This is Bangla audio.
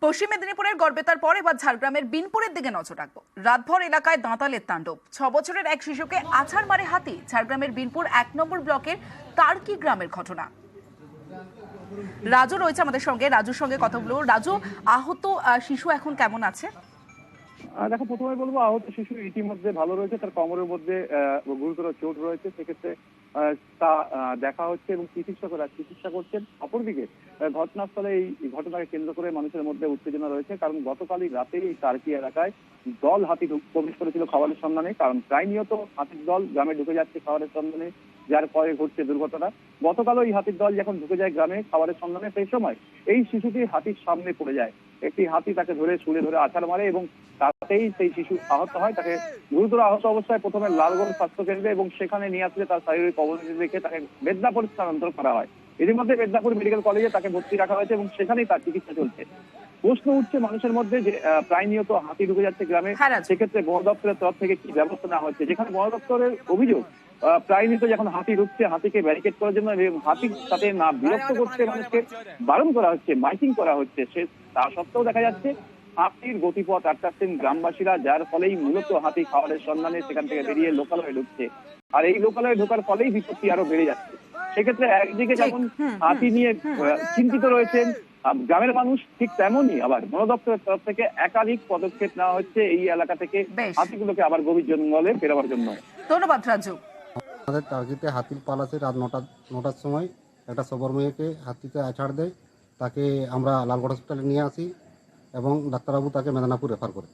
পশ্চিম মেদিনীপুরের গড়বেতার পর এবার ঝাড়গ্রামের বিনপুরের দিকে নজর রাখবো। রাতভর এলাকায় দাঁতালের তাণ্ডব। 6 বছরের এক শিশুকে আছাড় মারে হাতি। ঝাড়গ্রামের বিনপুর 1 নম্বর ব্লকের তারকি গ্রামের ঘটনা। রাজু রয়েছে আমাদের সঙ্গে, রাজুর সঙ্গে কথা বলবো। রাজু, আহত শিশু এখন কেমন আছে? দেখো, প্রথমে বলবো আহত শিশু ইতিমধ্যে ভালো রয়েছে, তার কোমরের মধ্যে গুরুতর চোট রয়েছে, সেক্ষেত্রে তা দেখা হচ্ছে এবং চিকিৎসকরা চিকিৎসা করছেন। অপরদিকে ঘটনাস্থলে এই ঘটনাকে কেন্দ্র করে মানুষের মধ্যে উত্তেজনা রয়েছে, কারণ গতকালই রাতে এই তারকি এলাকায় দল হাতি প্রবেশ করেছিল খাবারের সন্ধানে। কারণ প্রায় নিয়ত হাতির দল গ্রামে ঢুকে যাচ্ছে খাবারের সন্ধানে, যার পরে ঘটছে দুর্ঘটনা। গতকালও এই হাতির দল যখন ঢুকে যায় গ্রামে খাবারের সন্ধানে, সেই সময় এই শিশুটি হাতির সামনে পড়ে যায়। একটি হাতি তাকে শুলে ধরে আছাড় মারে এবং তাতেই সেই শিশু আহত হয়। তাকে গুরুতর আহত অবস্থায় প্রথমে লালগঞ্জ স্বাস্থ্য কেন্দ্রে এবং সেখানে নিয়ে আসলে তার শারীরিক অবনতি দেখে তাকে মেদিনীপুর স্থানান্তর করা হয়। ইতিমধ্যে মেদিনীপুর মেডিকেল কলেজে তাকে ভর্তি রাখা হয়েছে এবং সেখানেই তার চিকিৎসা চলছে। প্রশ্ন উঠছে মানুষের মধ্যে যে প্রায় নিয়ত হাতি ঢুকে যাচ্ছে গ্রামে, সেক্ষেত্রে বন দপ্তরের তরফ থেকে কি ব্যবস্থা নেওয়া হচ্ছে? যেখানে বন দপ্তরের অভিযোগ প্রায় নিয়ত যখন হাতি ঢুকছে, হাতিকে ব্যারিকেড করার জন্য এবং হাতির সাথে না বিরক্ত করছে মানুষকে বারণ করা হচ্ছে, মাইকিং করা হচ্ছে, সে তা সত্ত্বেও দেখা যাচ্ছে হাতির গতিপথ আটকাচ্ছেন গ্রামবাসীরা, যার ফলেই মূলত হাতি খাবারের সন্ধানে সেখান থেকে বেরিয়ে লোকালয়ে ঢুকছে। আর এই লোকালয়ে ঢোকার ফলেই বিপত্তি আরো বেড়ে যাচ্ছে। সেক্ষেত্রে একদিকে যেমন হাতি নিয়ে চিন্তিত রয়েছেন গ্রামের মানুষ, ঠিক তেমনই আবার বন দপ্তরের তরফ থেকে একাধিক পদক্ষেপ নেওয়া হচ্ছে এই এলাকা থেকে হাতিগুলোকে আবার গভীর জঙ্গলে ফেরাবার জন্য। ধন্যবাদ রাজু। আমাদের টার্গেটে হাতির পাল আছে। রাত 9টার সময় একটা সবর মেয়েকে হাতিতে আছাড় দেয়, তাকে আমরা লালগড় হসপিটালে নিয়ে আসি এবং ডাক্তারবাবু তাকে মেদিনীপুর রেফার করে।